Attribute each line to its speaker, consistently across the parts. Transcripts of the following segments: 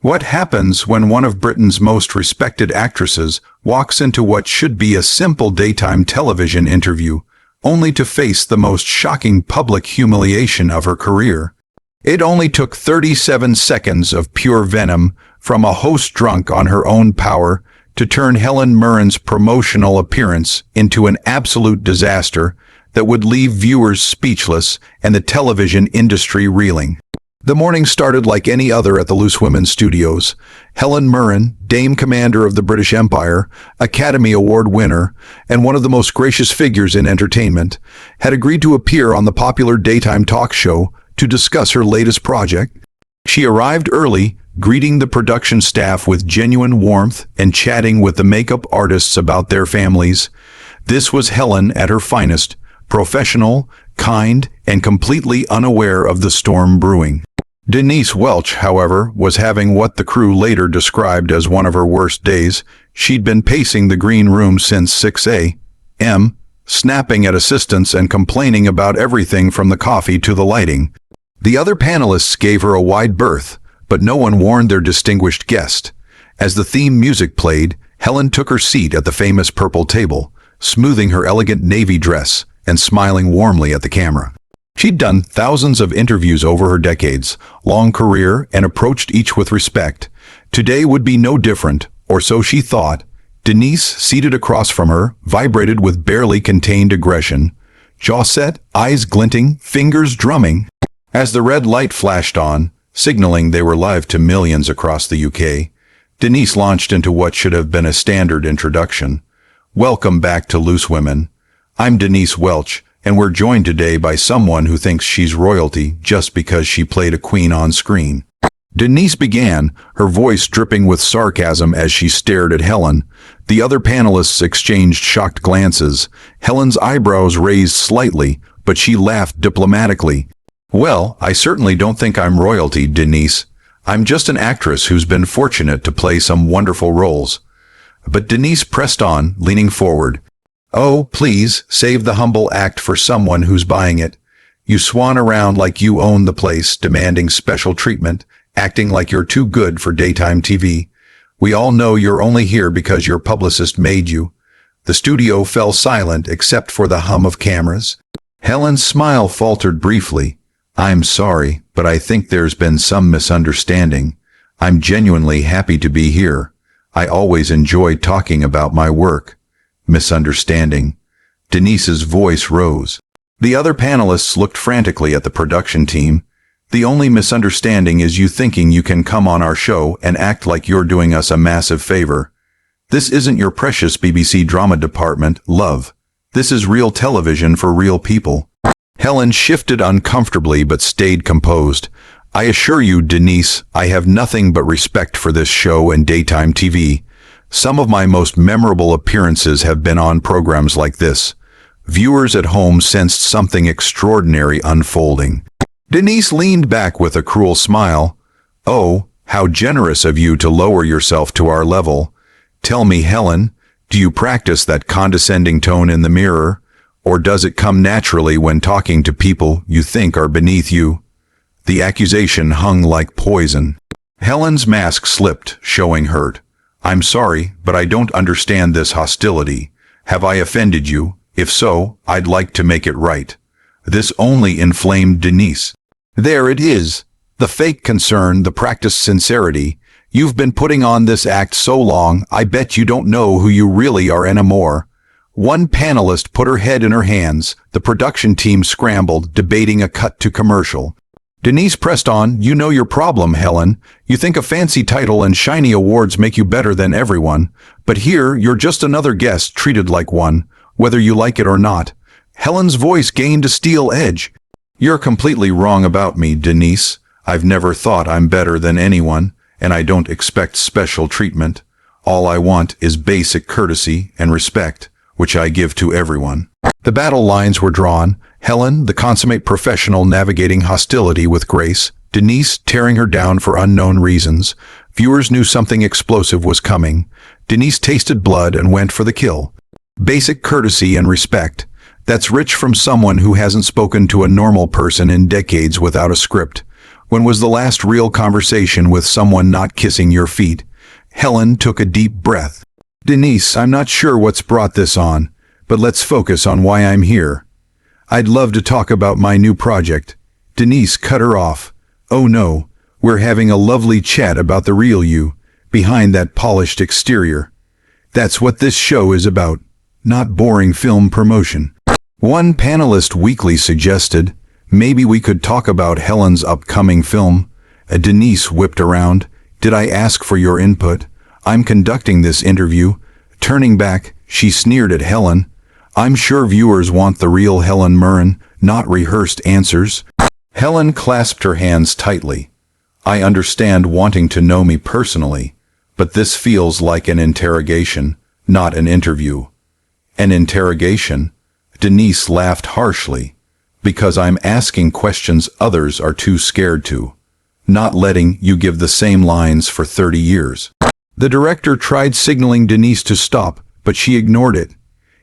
Speaker 1: What happens when one of Britain's most respected actresses walks into what should be a simple daytime television interview, only to face the most shocking public humiliation of her career? It only took 37 seconds of pure venom from a host drunk on her own power to turn Helen Mirren's promotional appearance into an absolute disaster that would leave viewers speechless and the television industry reeling. The morning started like any other at the Loose Women Studios. Helen Mirren, Dame Commander of the British Empire, Academy Award winner, and one of the most gracious figures in entertainment, had agreed to appear on the popular daytime talk show to discuss her latest project. She arrived early, greeting the production staff with genuine warmth and chatting with the makeup artists about their families. This was Helen at her finest, professional, kind, and completely unaware of the storm brewing. Denise Welch, however, was having what the crew later described as one of her worst days. She'd been pacing the green room since 6 a.m., snapping at assistants and complaining about everything from the coffee to the lighting. The other panelists gave her a wide berth, but no one warned their distinguished guest. As the theme music played, Helen took her seat at the famous purple table, smoothing her elegant navy dress and smiling warmly at the camera. She'd done thousands of interviews over her decades-long career and approached each with respect. Today would be no different, or so she thought. Denise, seated across from her, vibrated with barely contained aggression. Jaw set, eyes glinting, fingers drumming. As the red light flashed on, signaling they were live to millions across the UK, Denise launched into what should have been a standard introduction. Welcome back to Loose Women. I'm Denise Welch, and we're joined today by someone who thinks she's royalty just because she played a queen on screen. Denise began, her voice dripping with sarcasm as she stared at Helen. The other panelists exchanged shocked glances. Helen's eyebrows raised slightly, but she laughed diplomatically. Well, I certainly don't think I'm royalty, Denise. I'm just an actress who's been fortunate to play some wonderful roles. But Denise pressed on, leaning forward. Oh, please, save the humble act for someone who's buying it. You swan around like you own the place, demanding special treatment, acting like you're too good for daytime TV. We all know you're only here because your publicist made you. The studio fell silent except for the hum of cameras. Helen's smile faltered briefly. I'm sorry, but I think there's been some misunderstanding. I'm genuinely happy to be here. I always enjoy talking about my work. Misunderstanding. Denise's voice rose. The other panelists looked frantically at the production team. The only misunderstanding is you thinking you can come on our show and act like you're doing us a massive favor. This isn't your precious BBC drama department, love. This is real television for real people. Helen shifted uncomfortably but stayed composed. I assure you, Denise, I have nothing but respect for this show and daytime TV. Some of my most memorable appearances have been on programs like this. Viewers at home sensed something extraordinary unfolding. Denise leaned back with a cruel smile. Oh, how generous of you to lower yourself to our level. Tell me, Helen, do you practice that condescending tone in the mirror, or does it come naturally when talking to people you think are beneath you? The accusation hung like poison. Helen's mask slipped, showing hurt. I'm sorry, but I don't understand this hostility. Have I offended you? If so, I'd like to make it right. This only inflamed Denise. There it is. The fake concern, the practiced sincerity. You've been putting on this act so long, I bet you don't know who you really are anymore. One panelist put her head in her hands. The production team scrambled, debating a cut to commercial. Denise pressed on, you know your problem, Helen. You think a fancy title and shiny awards make you better than everyone. But here, you're just another guest treated like one, whether you like it or not. Helen's voice gained a steel edge. You're completely wrong about me, Denise. I've never thought I'm better than anyone, and I don't expect special treatment. All I want is basic courtesy and respect, which I give to everyone. The battle lines were drawn. Helen, the consummate professional navigating hostility with grace, Denise tearing her down for unknown reasons. Viewers knew something explosive was coming. Denise tasted blood and went for the kill. Basic courtesy and respect. That's rich from someone who hasn't spoken to a normal person in decades without a script. When was the last real conversation with someone not kissing your feet? Helen took a deep breath. Denise, I'm not sure what's brought this on, but let's focus on why I'm here. I'd love to talk about my new project. Denise cut her off. Oh no, we're having a lovely chat about the real you, behind that polished exterior. That's what this show is about, not boring film promotion. One panelist weakly suggested, maybe we could talk about Helen's upcoming film. Denise whipped around. Did I ask for your input? I'm conducting this interview. Turning back, she sneered at Helen. I'm sure viewers want the real Helen Mirren, not rehearsed answers. Helen clasped her hands tightly. I understand wanting to know me personally, but this feels like an interrogation, not an interview. An interrogation? Denise laughed harshly. Because I'm asking questions others are too scared to. Not letting you give the same lines for 30 years. The director tried signaling Denise to stop, but she ignored it.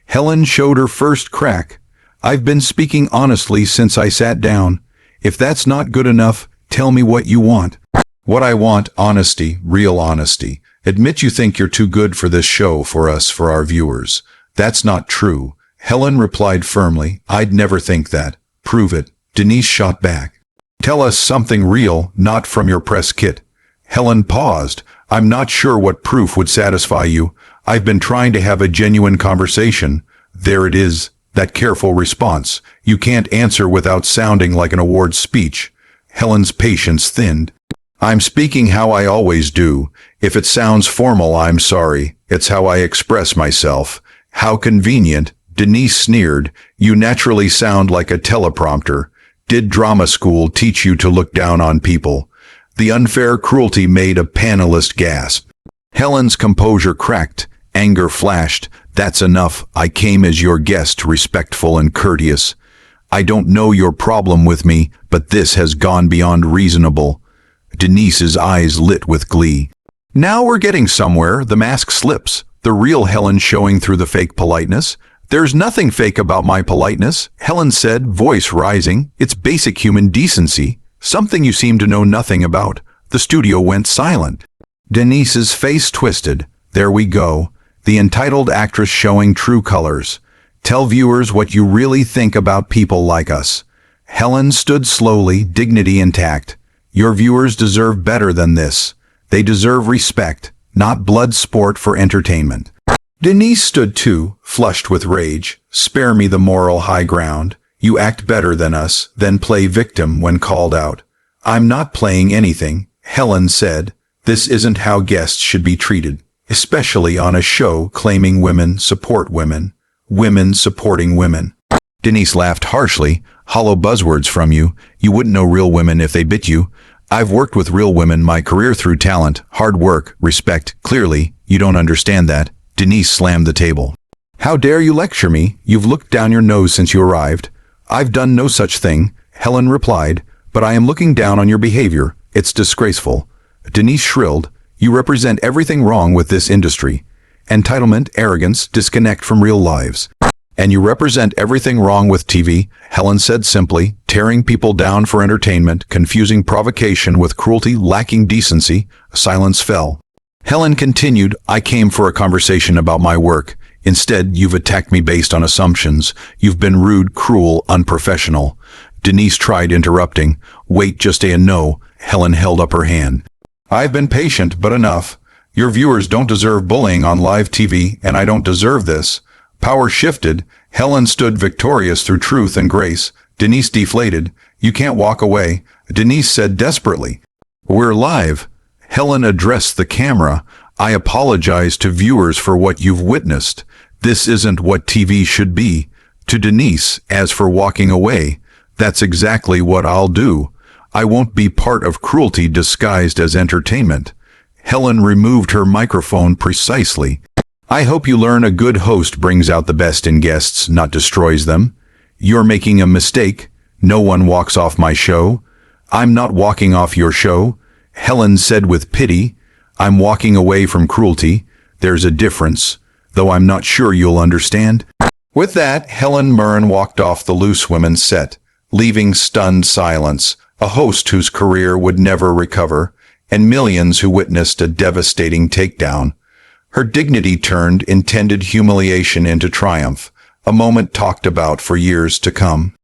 Speaker 1: Helen showed her first crack. I've been speaking honestly since I sat down. If that's not good enough, tell me what you want. What I want, honesty, real honesty. Admit you think you're too good for this show for us, for our viewers. That's not true. Helen replied firmly, I'd never think that. Prove it. Denise shot back. Tell us something real, not from your press kit. Helen paused. I'm not sure what proof would satisfy you. I've been trying to have a genuine conversation. There it is, that careful response. You can't answer without sounding like an award speech. Helen's patience thinned. I'm speaking how I always do. If it sounds formal, I'm sorry. It's how I express myself. How convenient. Denise sneered. You naturally sound like a teleprompter. Did drama school teach you to look down on people? The unfair cruelty made a panelist gasp. Helen's composure cracked. Anger flashed. That's enough. I came as your guest, respectful and courteous. I don't know your problem with me, but this has gone beyond reasonable. Denise's eyes lit with glee. Now we're getting somewhere. The mask slips. The real Helen showing through the fake politeness. There's nothing fake about my politeness, Helen said, voice rising. It's basic human decency, something you seem to know nothing about. The studio went silent. Denise's face twisted. There we go. The entitled actress showing true colors. Tell viewers what you really think about people like us. Helen stood slowly, dignity intact. Your viewers deserve better than this. They deserve respect, not blood sport for entertainment. Denise stood too, flushed with rage. Spare me the moral high ground. You act better than us, then play victim when called out. I'm not playing anything, Helen said. This isn't how guests should be treated, especially on a show claiming women support women. Women supporting women. Denise laughed harshly. Hollow buzzwords from you. You wouldn't know real women if they bit you. I've worked with real women my career through talent, hard work, respect. Clearly, you don't understand that. Denise slammed the table. How dare you lecture me? You've looked down your nose since you arrived. I've done no such thing, Helen replied, but I am looking down on your behavior. It's disgraceful. Denise shrilled. You represent everything wrong with this industry. Entitlement, arrogance, disconnect from real lives. And you represent everything wrong with TV, Helen said simply, tearing people down for entertainment, confusing provocation with cruelty, lacking decency. Silence fell. Helen continued, I came for a conversation about my work. Instead, you've attacked me based on assumptions. You've been rude, cruel, unprofessional. Denise tried interrupting. Wait, just a no. Helen held up her hand. I've been patient, but enough. Your viewers don't deserve bullying on live TV, and I don't deserve this. Power shifted. Helen stood victorious through truth and grace. Denise deflated. You can't walk away. Denise said desperately. We're live. Helen addressed the camera. I apologize to viewers for what you've witnessed. This isn't what TV should be. To Denise, as for walking away, that's exactly what I'll do. I won't be part of cruelty disguised as entertainment. Helen removed her microphone precisely. I hope you learn a good host brings out the best in guests, not destroys them. You're making a mistake. No one walks off my show. I'm not walking off your show. Helen said with pity, I'm walking away from cruelty. There's a difference, though I'm not sure you'll understand. With that, Helen Mirren walked off the Loose Women set, leaving stunned silence. a host whose career would never recover, and millions who witnessed a devastating takedown. Her dignity turned intended humiliation into triumph, a moment talked about for years to come.